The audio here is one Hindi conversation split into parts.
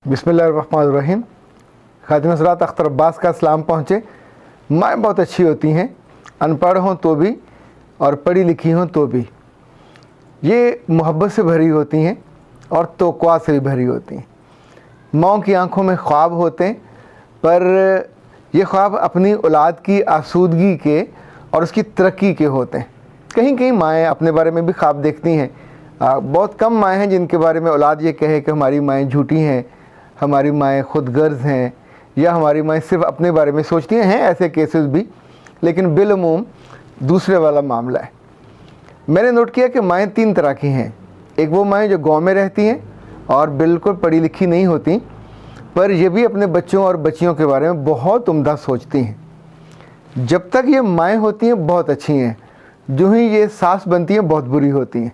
बिस्मिल्लाहिर्रहमानिर्रहीम। खातिन हज़रात, अख्तर अब्बास का सलाम पहुँचे। माएँ बहुत अच्छी होती हैं, अनपढ़ हों तो भी और पढ़ी लिखी हों तो भी। ये मोहब्बत से भरी होती हैं और तौक़ुआ से भी भरी होती हैं। माँओं की आंखों में ख्वाब होते हैं, पर ये ख्वाब अपनी औलाद की आसूदगी के और उसकी तरक्की के होते हैं। कहीं कहीं माएँ अपने बारे में भी ख्वाब देखती हैं। बहुत कम माएँ हैं जिनके बारे में औलाद ये कहे कि हमारी माएँ झूठी हैं, हमारी माएँ खुदगर्ज़ हैं, या हमारी माएँ सिर्फ़ अपने बारे में सोचती हैं। ऐसे केसेस भी, लेकिन बिलअमूम दूसरे वाला मामला है। मैंने नोट किया कि माएँ तीन तरह की हैं। एक वो माएँ जो गांव में रहती हैं और बिल्कुल पढ़ी लिखी नहीं होती, पर ये भी अपने बच्चों और बच्चियों के बारे में बहुत उम्दा सोचती हैं। जब तक ये माएँ होती हैं बहुत अच्छी हैं, जो ही ये सास बनती हैं बहुत बुरी होती हैं।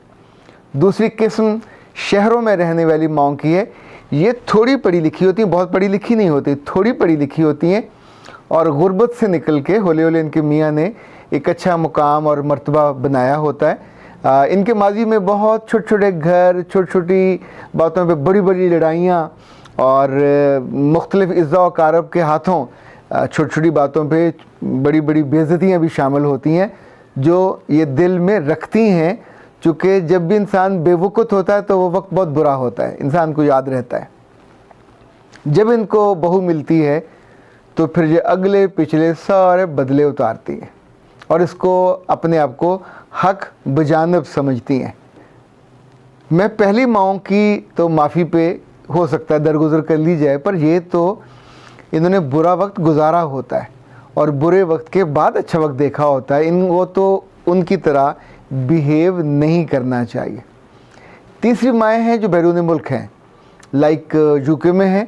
दूसरी किस्म शहरों में रहने वाली माँओं की है। ये थोड़ी पढ़ी लिखी होती हैं, बहुत पढ़ी लिखी नहीं होती, थोड़ी पढ़ी लिखी होती हैं और गुर्बत से निकल के हौले हौले इनके मियाँ ने एक अच्छा मुकाम और मर्तबा बनाया होता है। इनके माजी में बहुत छोटे छोटे घर, छोटी छोटी बातों पे बड़ी बड़ी लड़ाइयाँ और मुख्तलिफ़ इज़्ज़ा और कारब के हाथों छोटी छोटी बातों पे बड़ी बड़ी बेइज्जतियाँ भी शामिल होती हैं, जो ये दिल में रखती हैं। चूँकि जब भी इंसान बेवकूफ़ होता है तो वो वक्त बहुत बुरा होता है, इंसान को याद रहता है। जब इनको बहू मिलती है तो फिर ये अगले पिछले सारे बदले उतारती है और इसको अपने आप को हक बजानब समझती हैं। मैं पहली माँओं की तो माफ़ी पे हो सकता है दरगुजर कर ली जाए, पर ये तो इन्होंने बुरा वक्त गुजारा होता है और बुरे वक्त के बाद अच्छा वक्त देखा होता है। वो तो उनकी तरह बिहेव नहीं करना चाहिए। तीसरी माएँ हैं जो बैरून मुल्क हैं, लाइक यूके में हैं,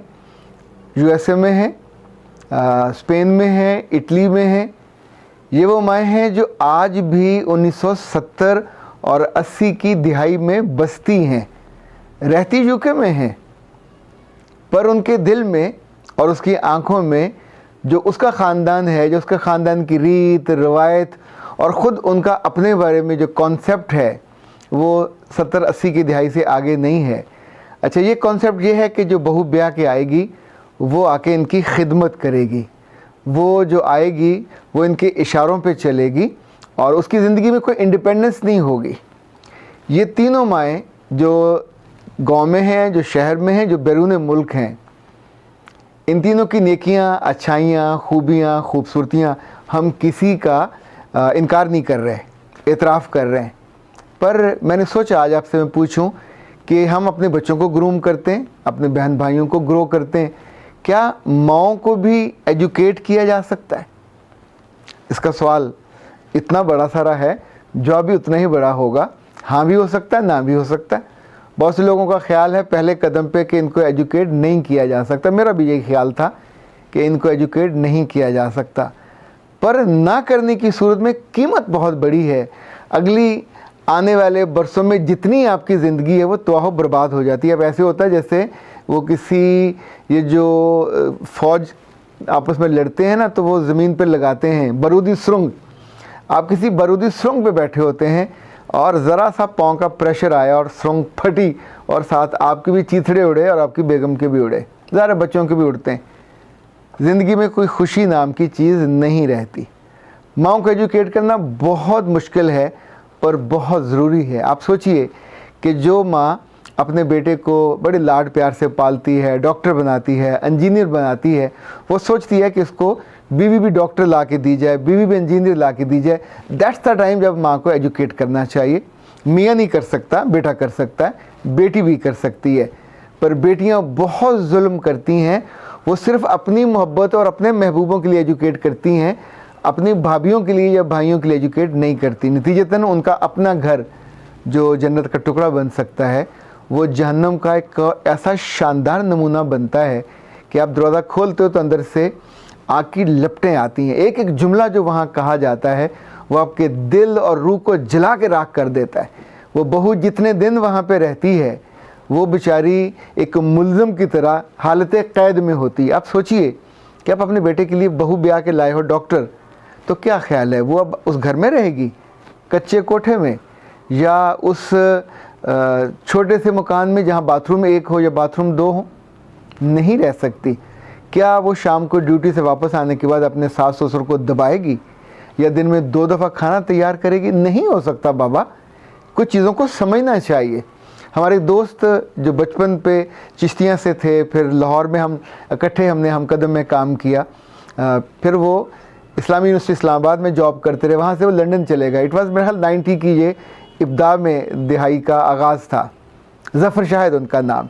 यूएसए में हैं, स्पेन में हैं, इटली में हैं। ये वो माएँ हैं जो आज भी 1970 और 80 की दिहाई में बसती हैं, रहती यूके में हैं, पर उनके दिल में और उसकी आंखों में जो उसका ख़ानदान है, जो उसका ख़ानदान की रीत रवायत और ख़ुद उनका अपने बारे में जो कॉन्सेप्ट है, वो 70-80 की दिहाई से आगे नहीं है। अच्छा, ये कॉन्सेप्ट ये है कि जो बहू ब्याह के आएगी वो आके इनकी खिदमत करेगी, वो जो आएगी वो इनके इशारों पे चलेगी और उसकी ज़िंदगी में कोई इंडिपेंडेंस नहीं होगी। ये तीनों माएँ जो गांव में हैं, जो शहर में हैं, जो बैरून मुल्क हैं, इन तीनों की नेकियां, अच्छाइयाँ, खूबियाँ, खूबसूरतियाँ हम किसी का इनकार नहीं कर रहे, एतराफ़ कर रहे हैं। पर मैंने सोचा आज आपसे मैं पूछूं कि हम अपने बच्चों को ग्रूम करते हैं, अपने बहन भाइयों को ग्रो करते हैं, क्या माँओं को भी एजुकेट किया जा सकता है? इसका सवाल इतना बड़ा सारा है, जवाब भी उतना ही बड़ा होगा। हाँ भी हो सकता है, ना भी हो सकता है। बहुत से लोगों का ख्याल है पहले कदम पे कि इनको एजुकेट नहीं किया जा सकता। मेरा भी यही ख्याल था कि इनको एजुकेट नहीं किया जा सकता, पर ना करने की सूरत में कीमत बहुत बड़ी है। अगली आने वाले बरसों में जितनी आपकी ज़िंदगी है वो तबाह बर्बाद हो जाती है। अब ऐसे होता है जैसे वो किसी, ये जो फ़ौज आपस में लड़ते हैं ना, तो वो ज़मीन पर लगाते हैं बारूदी सुरंग। आप किसी बारूदी सुरंग पे बैठे होते हैं और ज़रा सा पाँव का प्रेशर आया और सुरंग फटी और साथ आपके भी चीथड़े उड़े और आपकी बेगम के भी उड़े, ज़रा बच्चों के भी उड़ते हैं। ज़िंदगी में कोई खुशी नाम की चीज़ नहीं रहती। माँओं को एजुकेट करना बहुत मुश्किल है पर बहुत ज़रूरी है। आप सोचिए कि जो माँ अपने बेटे को बड़े लाड प्यार से पालती है, डॉक्टर बनाती है, इंजीनियर बनाती है, वो सोचती है कि इसको बीवी भी डॉक्टर ला के दी जाए, बीवी भी इंजीनियर ला के दी जाए। दैट्स द टाइम जब माँ को एजुकेट करना चाहिए। मियाँ नहीं कर सकता, बेटा कर सकता है, बेटी भी कर सकती है, पर बेटियाँ बहुत जुल्म करती हैं। वो सिर्फ़ अपनी मोहब्बत और अपने महबूबों के लिए एजुकेट करती हैं, अपनी भाभीयों के लिए या भाइयों के लिए एजुकेट नहीं करती। नतीजतन उनका अपना घर जो जन्नत का टुकड़ा बन सकता है, वो जहन्नम का एक ऐसा शानदार नमूना बनता है कि आप दरवाज़ा खोलते हो तो अंदर से आग की लपटें आती हैं। एक एक जुमला जो वहाँ कहा जाता है वो आपके दिल और रूह को जला के राख कर देता है। वो बहू जितने दिन वहाँ पे रहती है वो बेचारी एक मुल्ज़िम की तरह हालत क़ैद में होती है। आप सोचिए कि आप अपने बेटे के लिए बहू ब्याह के लाए हो डॉक्टर, तो क्या ख्याल है वो अब उस घर में रहेगी कच्चे कोठे में, या उस छोटे से मकान में जहाँ बाथरूम एक हो या बाथरूम दो हो? नहीं रह सकती। क्या वो शाम को ड्यूटी से वापस आने के बाद अपने सास ससुर को दबाएगी या दिन में 2 दफ़ा खाना तैयार करेगी? नहीं हो सकता बाबा। कुछ चीज़ों को समझना चाहिए। हमारे दोस्त जो बचपन पे चिश्तियाँ से थे, फिर लाहौर में हम इकट्ठे हमने हम कदम में काम किया, फिर वो इस्लामी यूनिवर्सिटी इस्लामाबाद में जॉब करते रहे, वहाँ से वो लंदन चले गए। इट वाज मेरे ख्याल 90 की ये इब्दा में दिहाई का आगाज़ था। ज़फ़र शाहिद उनका नाम।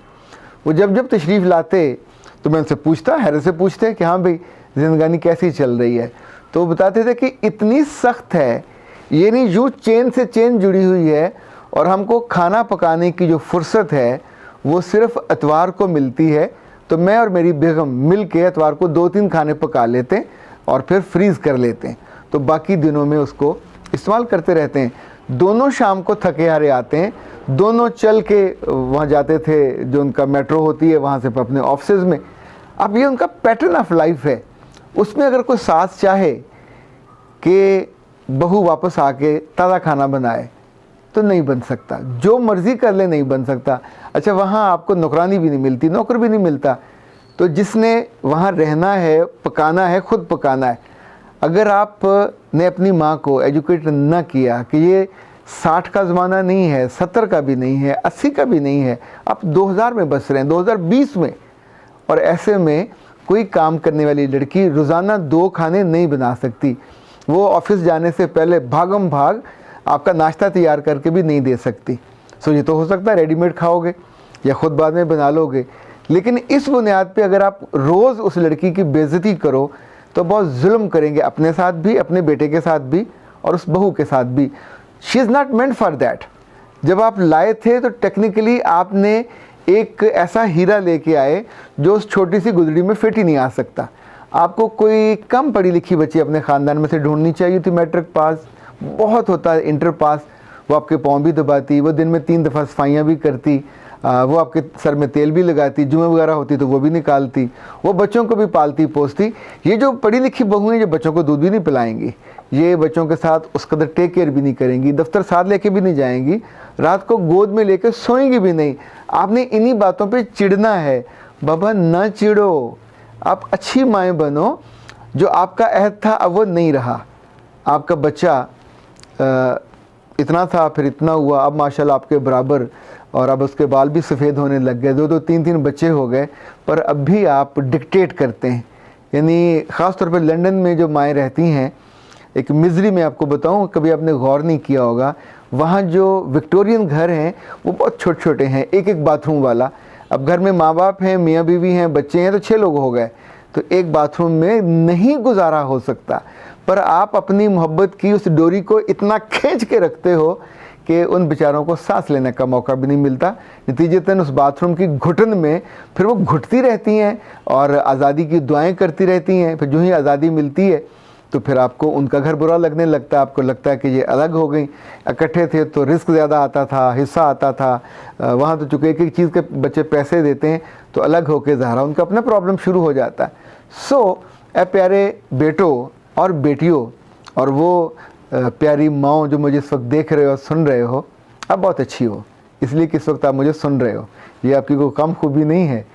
वो जब जब तशरीफ़ लाते तो मैं उनसे पूछता, हैरत से पूछते कि हाँ भाई ज़िंदगानी कैसी चल रही है। तो वो बताते थे कि इतनी सख्त है, ये नहीं यूँ चेन से चेन जुड़ी हुई है, और हमको खाना पकाने की जो फुर्सत है वो सिर्फ़ इतवार को मिलती है। तो मैं और मेरी बेगम मिल के इतवार को 2-3 खाने पका लेते हैं और फिर फ्रीज़ कर लेते हैं, तो बाकी दिनों में उसको इस्तेमाल करते रहते हैं। दोनों शाम को थके हारे आते हैं, दोनों चल के वहाँ जाते थे, जो उनका मेट्रो होती है वहाँ से अपने ऑफिस में। अब ये उनका पैटर्न ऑफ लाइफ है। उसमें अगर कोई सास चाहे कि बहू वापस आके ताज़ा खाना बनाए तो नहीं बन सकता, जो मर्ज़ी कर ले नहीं बन सकता। अच्छा, वहाँ आपको नौकरानी भी नहीं मिलती, नौकर भी नहीं मिलता, तो जिसने वहाँ रहना है, पकाना है, खुद पकाना है। अगर आप ने अपनी माँ को एजुकेट न किया कि ये 60 का ज़माना नहीं है, 70 का भी नहीं है, 80 का भी नहीं है, आप 2000 में बस रहे हैं, 2020 में, और ऐसे में कोई काम करने वाली लड़की रोज़ाना 2 खाने नहीं बना सकती। वो ऑफिस जाने से पहले भागम भाग आपका नाश्ता तैयार करके भी नहीं दे सकती। सो ये तो हो सकता है रेडीमेड खाओगे या ख़ुद बाद में बना लोगे, लेकिन इस बुनियाद पे अगर आप रोज़ उस लड़की की बेइज्जती करो तो बहुत जुल्म करेंगे, अपने साथ भी, अपने बेटे के साथ भी, और उस बहू के साथ भी। She is not meant for that. जब आप लाए थे तो टेक्निकली आपने एक ऐसा हीरा लेके आए जो उस छोटी सी गुदड़ी में फिट ही नहीं आ सकता। आपको कोई कम पढ़ी लिखी बच्ची अपने ख़ानदान में से ढूंढनी चाहिए थी, मैट्रिक पास, बहुत होता है इंटर पास, वो आपके पाँव भी दबाती, वो दिन में 3 दफ़ा सफाइयाँ भी करती, वो आपके सर में तेल भी लगाती, जुएँ वगैरह होती तो वो भी निकालती, वो बच्चों को भी पालती पोसती। ये जो पढ़ी लिखी बहू हैं, ये बच्चों को दूध भी नहीं पिलाएंगी, ये बच्चों के साथ उस कदर टेक केयर भी नहीं करेंगी, दफ्तर साथ लेके भी नहीं जाएंगी, रात को गोद में लेके सोएंगी भी नहीं। आपने इन्हीं बातों पे चिढ़ना है। बाबा ना चिढ़ो, आप अच्छी माएँ बनो। जो आपका अहद था अब वो नहीं रहा। आपका बच्चा इतना था, फिर इतना हुआ, अब माशाल्लाह आपके बराबर, और अब उसके बाल भी सफ़ेद होने लग गए, 2-2 3-3 बच्चे हो गए, पर अब भी आप डिक्टेट करते हैं। यानी ख़ास तौर पे लंदन में जो माएँ रहती हैं, एक मिज़री में आपको बताऊं, कभी आपने गौर नहीं किया होगा, वहाँ जो विक्टोरियन घर हैं वो बहुत छोटे छोटे हैं, एक बाथरूम वाला। अब घर में माँ बाप हैं, मियाँ बीवी हैं, बच्चे हैं, तो 6 लोग हो गए, तो एक बाथरूम में नहीं गुजारा हो सकता। पर आप अपनी मोहब्बत की उस डोरी को इतना खींच के रखते हो कि उन बेचारों को सांस लेने का मौका भी नहीं मिलता। नतीजतन उस बाथरूम की घुटन में फिर वो घुटती रहती हैं और आज़ादी की दुआएं करती रहती हैं। फिर जो ही आज़ादी मिलती है तो फिर आपको उनका घर बुरा लगने लगता है, आपको लगता है कि ये अलग हो गई। इकट्ठे थे तो रिस्क ज़्यादा आता था, हिस्सा आता था, वहाँ तो चूँकि एक एक चीज़ के बच्चे पैसे देते हैं तो अलग होकर ज़ाहरा उनका अपना प्रॉब्लम शुरू हो जाता है। सो ए प्यारे बेटों और बेटियों, और वो प्यारी माओ जो मुझे इस वक्त देख रहे हो, सुन रहे हो, आप बहुत अच्छी हो, इसलिए कि इस वक्त आप मुझे सुन रहे हो, ये आपकी कोई कम खूबी नहीं है।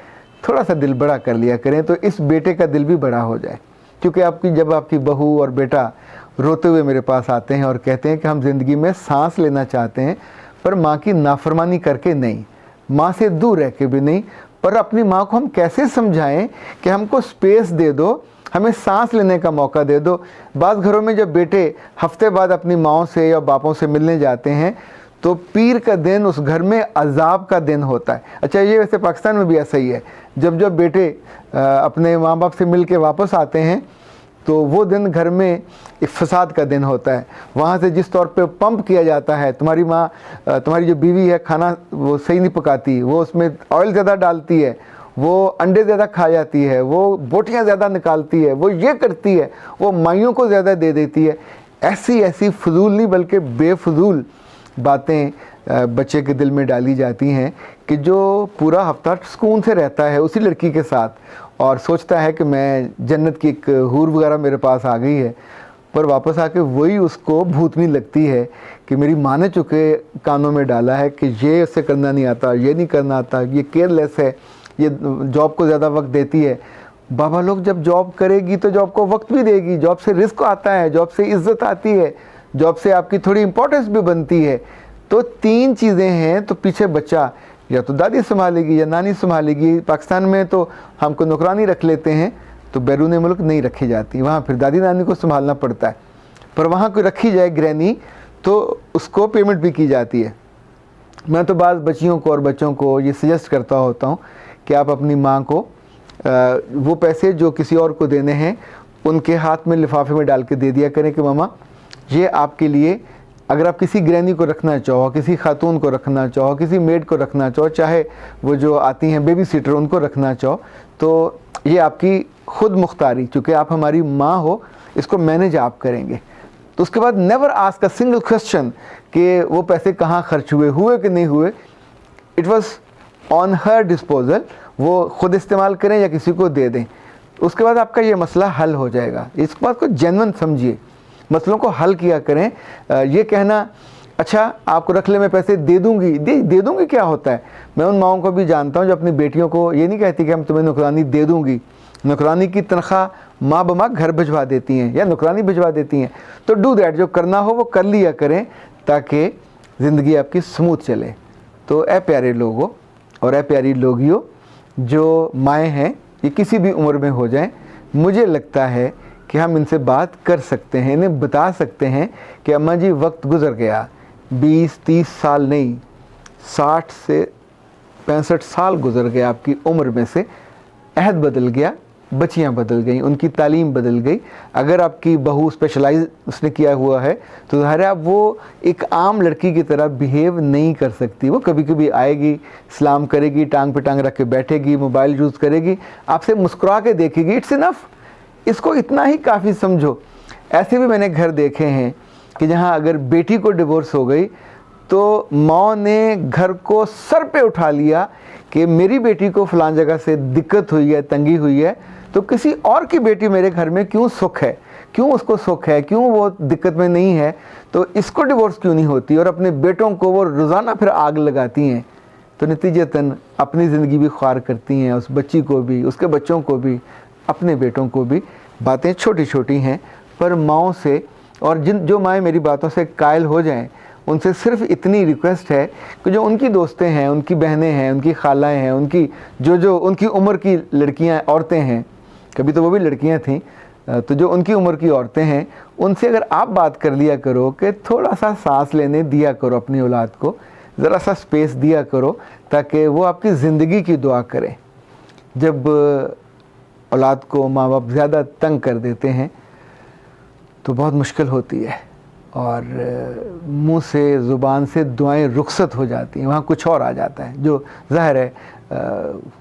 थोड़ा सा दिल बड़ा कर लिया करें तो इस बेटे का दिल भी बड़ा हो जाए। क्योंकि जब आपकी बहू और बेटा रोते हुए मेरे पास आते हैं और कहते हैं कि हम ज़िंदगी में सांस लेना चाहते हैं, पर माँ की नाफरमानी करके नहीं, माँ से दूर रह के भी नहीं, पर अपनी माँ को हम कैसे समझाएं कि हमको स्पेस दे दो, हमें सांस लेने का मौका दे दो। बाज़ घरों में जब बेटे हफ्ते बाद अपनी माँओं से या बापों से मिलने जाते हैं तो पीर का दिन उस घर में अजाब का दिन होता है। अच्छा, ये वैसे पाकिस्तान में भी ऐसा ही है। जब जब बेटे अपने माँ बाप से मिल के वापस आते हैं तो वो दिन घर में एक फसाद का दिन होता है। वहाँ से जिस तौर पे पंप किया जाता है, तुम्हारी माँ, तुम्हारी जो बीवी है, खाना वो सही नहीं पकाती, वो उसमें ऑयल ज़्यादा डालती है, वो अंडे ज़्यादा खा जाती है, वो बोटियाँ ज़्यादा निकालती है, वो ये करती है, वो माइयों को ज़्यादा दे देती है। ऐसी ऐसी फजूल नहीं बल्कि बेफजूल बातें बच्चे के दिल में डाली जाती हैं कि जो पूरा हफ्ता सुकून से रहता है उसी लड़की के साथ और सोचता है कि मैं जन्नत की एक हूर वगैरह मेरे पास आ गई है, पर वापस आके वही उसको भूतनी लगती है कि मेरी माँ ने चुके कानों में डाला है कि ये उससे करना नहीं आता, ये नहीं करना आता, ये केयरलेस है, ये जॉब को ज़्यादा वक्त देती है। बाबा लोग जब जॉब करेगी तो जॉब को वक्त भी देगी, जॉब से रिस्क आता है, जॉब से इज्जत आती है, जॉब से आपकी थोड़ी इंपॉर्टेंस भी बनती है। तो 3 चीज़ें हैं, तो पीछे बच्चा या तो दादी संभालेगी या नानी संभालेगी। पाकिस्तान में तो हमको नौकरानी रख लेते हैं, तो बैरून मुल्क नहीं रखी जाती, वहाँ फिर दादी नानी को संभालना पड़ता है। पर वहाँ कोई रखी जाए ग्रैनी तो उसको पेमेंट भी की जाती है। मैं तो बाज़ बच्चियों को और बच्चों को ये सजेस्ट करता होता हूँ कि आप अपनी माँ को वो पैसे जो किसी और को देने हैं उनके हाथ में लिफाफे में डाल के दे दिया करें कि मामा ये आपके लिए। अगर आप किसी ग्रैनी को रखना चाहो, किसी खातून को रखना चाहो, किसी मेड को रखना चाहो, चाहे वो जो आती हैं बेबी सीटर उनको रखना चाहो, तो ये आपकी खुद मुख्तारी, चूँकि आप हमारी माँ हो, इसको मैनेज आप करेंगे। तो उसके बाद never ask a single question कि वो पैसे कहाँ खर्च हुए कि नहीं हुए। It was on her disposal, वो खुद इस्तेमाल करें या किसी को दे दें। उसके बाद आपका ये मसला हल हो जाएगा। इस बात को जेन्युइन समझिए, मसलों को हल किया करें। ये कहना अच्छा आपको रख ले मैं पैसे दे दूंगी, दे दूंगी क्या होता है। मैं उन माओं को भी जानता हूँ जो अपनी बेटियों को ये नहीं कहती कि हम तुम्हें नौकरानी दे दूंगी। नौकरानी की तनख्वाह माँ बमा घर भिजवा देती हैं या नौकरानी भिजवा देती हैं। तो डू दैट, जो करना हो वो कर लिया करें ताकि ज़िंदगी आपकी स्मूथ चले। तो ए प्यारे लोगों और ए प्यारी लोगियों, जो माएँ हैं ये किसी भी उम्र में हो जाएं, मुझे लगता है कि हम इनसे बात कर सकते हैं, इन्हें बता सकते हैं कि अम्मा जी वक्त गुज़र गया, 20-30 साल नहीं 60 से 65 साल गुज़र गए आपकी उम्र में से। अहद बदल गया, बच्चियाँ बदल गई, उनकी तालीम बदल गई। अगर आपकी बहू स्पेशलाइज उसने किया हुआ है तो ज़ाहिर है आप वो एक आम लड़की की तरह बिहेव नहीं कर सकती। वो कभी कभी आएगी, सलाम करेगी, टांग पे टांग रख के बैठेगी, मोबाइल यूज़ करेगी, आपसे मुस्कुरा के देखेगी। इट्स इनफ, इसको इतना ही काफ़ी समझो। ऐसे भी मैंने घर देखे हैं कि जहाँ अगर बेटी को डिवोर्स हो गई तो माँ ने घर को सर पे उठा लिया कि मेरी बेटी को फ़लाँ जगह से दिक्कत हुई है, तंगी हुई है, तो किसी और की बेटी मेरे घर में क्यों सुख है, क्यों उसको सुख है, क्यों वो दिक्कत में नहीं है, तो इसको डिवोर्स क्यों नहीं होती। और अपने बेटों को वो रोज़ाना फिर आग लगाती हैं, तो नतीजतन अपनी ज़िंदगी भी ख्वार करती हैं, उस बच्ची को भी, उसके बच्चों को भी, अपने बेटों को भी। बातें छोटी छोटी हैं पर माँओं से, और जो माएँ मेरी बातों से कायल हो जाएं, उनसे सिर्फ इतनी रिक्वेस्ट है कि जो उनकी दोस्तें हैं, उनकी बहनें हैं, उनकी खालाएँ हैं, उनकी जो उनकी उम्र की लड़कियां औरतें हैं, कभी तो वो भी लड़कियां थीं, तो जो उनकी उम्र की औरतें हैं, उनसे अगर आप बात कर लिया करो कि थोड़ा सा सांस लेने दिया करो, अपनी औलाद को ज़रा सा स्पेस दिया करो ताकि वो आपकी ज़िंदगी की दुआ करें। जब औलाद को माँ बाप ज़्यादा तंग कर देते हैं तो बहुत मुश्किल होती है और मुंह से, ज़ुबान से दुआएं रुखसत हो जाती हैं, वहाँ कुछ और आ जाता है जो ज़ाहिर है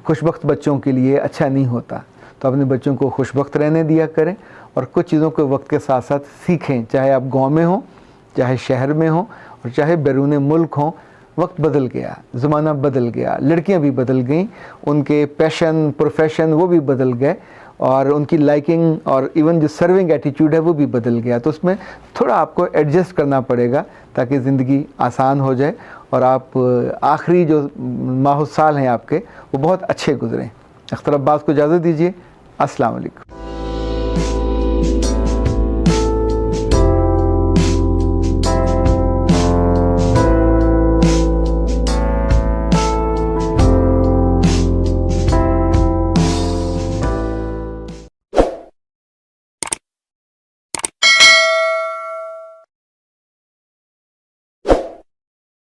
खुशबख्त बच्चों के लिए अच्छा नहीं होता। तो अपने बच्चों को खुशबख्त रहने दिया करें और कुछ चीज़ों को वक्त के साथ साथ सीखें, चाहे आप गांव में हों, चाहे शहर में हों और चाहे बैरून मुल्क हों। वक्त बदल गया, ज़माना बदल गया, लड़कियां भी बदल गईं, उनके पैशन, प्रोफेशन वो भी बदल गए और उनकी लाइकिंग और इवन जो सर्विंग एटीट्यूड है वो भी बदल गया। तो उसमें थोड़ा आपको एडजस्ट करना पड़ेगा ताकि ज़िंदगी आसान हो जाए और आप आखिरी जो माह साल हैं आपके वो बहुत अच्छे गुजरें। अख्तर अब्बास को इजाज़त दीजिए। अस्सलाम वालेकुम।